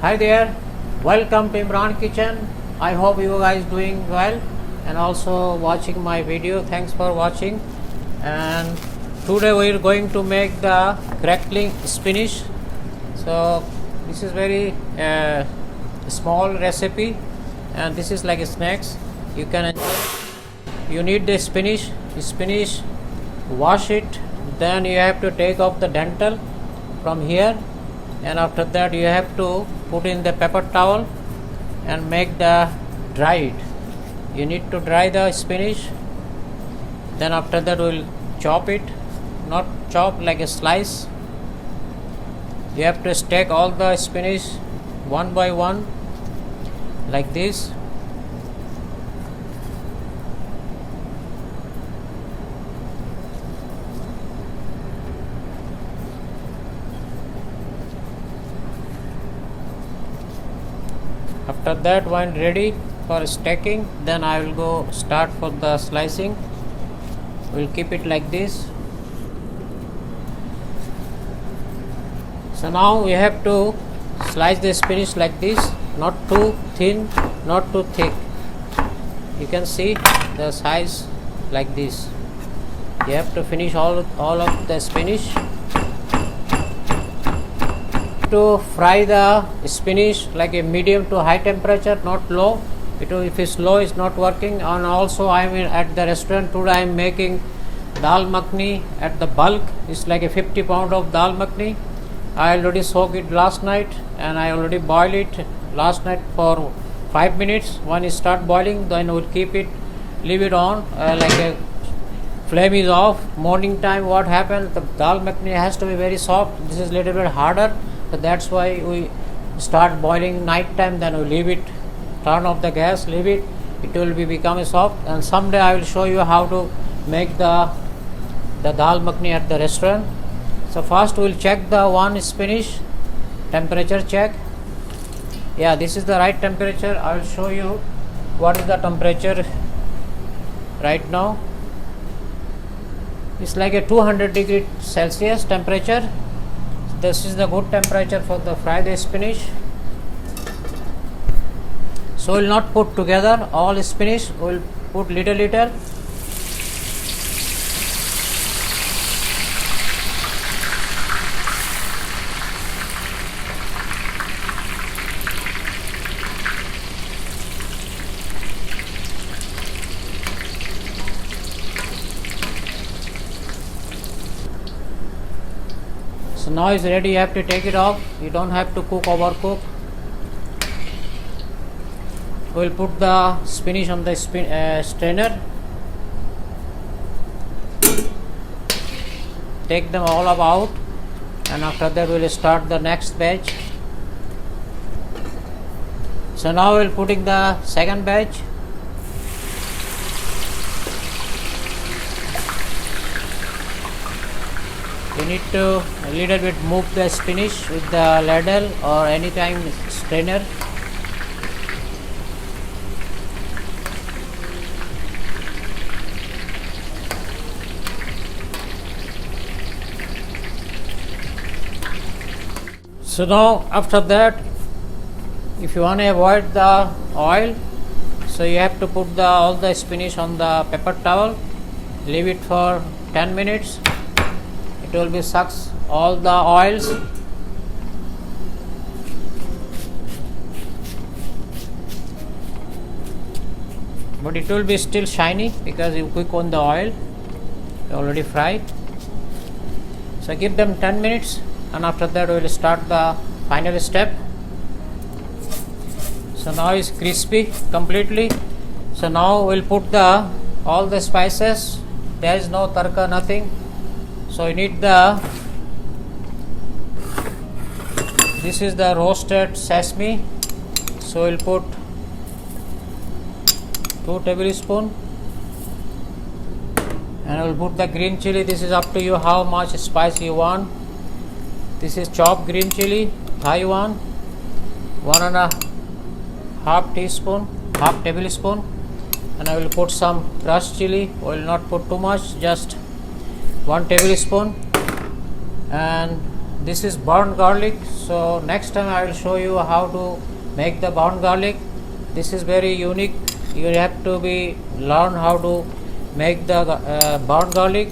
Hi there, welcome to Imran kitchen. I hope you guys doing well and also watching my video. Thanks for watching. And today we are going to make the crackling spinach. So this is very small recipe and this is like a snacks. You can enjoy. You need the spinach, wash it, then you have to take off the dental from here, and after that you have to put in the paper towel and make the dry it. You need to dry the spinach, then after that we'll chop it, not chop like a slice. You have to stack all the spinach one by one like this. After that, when ready for stacking, then I will go start for the slicing. We'll keep it like this. So now we have to slice the spinach like this, not too thin, not too thick. You can see the size like this. You have to finish all of the spinach. To fry the spinach like a medium to high temperature, not low. If it's low, it's not working. And also I'm at the restaurant today. I'm making dal makhani at the bulk. It's like a 50 pound of dal makhani. I already soaked it last night and I already boiled it last night for 5 minutes. When it start boiling, then we'll keep it, leave it on like a flame is off. Morning time, what happened? The dal makhani has to be very soft. This is a little bit harder. So that's why we start boiling night time, then we leave it, turn off the gas, leave it, it will be become soft. And someday I will show you how to make the dal makhani at the restaurant. So first we will check the one spinach, temperature check. Yeah, this is the right temperature. I will show you what is the temperature right now. It's like a 200 degree Celsius temperature. This is the good temperature for the fried spinach. So we'll not put together all spinach, we'll put little. So now it's ready, you have to take it off. You don't have to overcook. We'll put the spinach on the strainer. Take them all out, and after that we'll start the next batch. So now we'll putting the second batch. You need to a little bit move the spinach with the ladle or anytime strainer. So now after that, if you want to avoid the oil, so you have to put all the spinach on the paper towel, leave it for 10 minutes. It will be sucks all the oils. But it will be still shiny because you cook on the oil, you already fried. So give them 10 minutes and after that we will start the final step. So now it's crispy completely. So now we'll put all the spices. There is no tarka, nothing. So you need this is the roasted sesame. So we'll put 2 tablespoons, and we'll put the green chili. This is up to you how much spice you want. This is chopped green chili, Thai one, 1.5 teaspoon, half tablespoon, and I will put some crushed chili. I will not put too much, just 1 tablespoon, and this is burnt garlic. So next time I will show you how to make the burnt garlic. This is very unique. You have to be learn how to make the burnt garlic.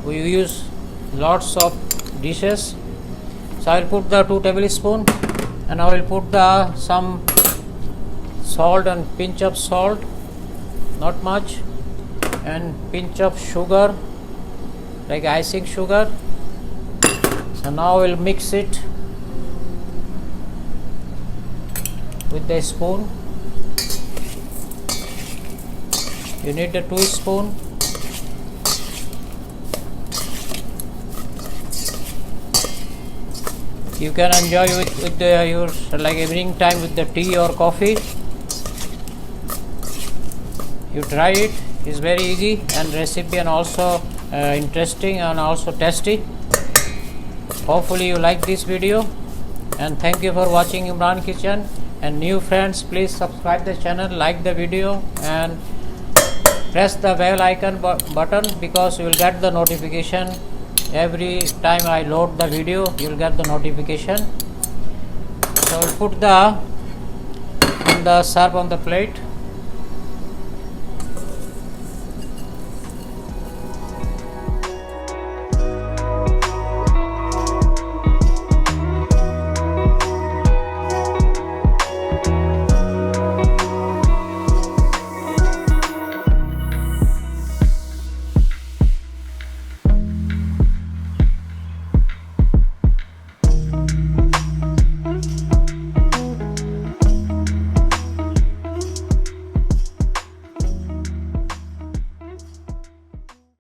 We use lots of dishes. So I will put the 2 tablespoons, and I will put the some salt and pinch of salt, not much, and pinch of sugar, like icing sugar. So now we'll mix it with the spoon. You need a 2 spoon. You can enjoy with the, your like evening time with the tea or coffee. You try it. It's very easy and recipe, and also interesting and also tasty. Hopefully you like this video, and thank you for watching Imran Kitchen. And new friends, please subscribe the channel, like the video, and press the bell icon button, because you will get the notification every time I load the video. You will get the notification. So we'll put the serve on the plate.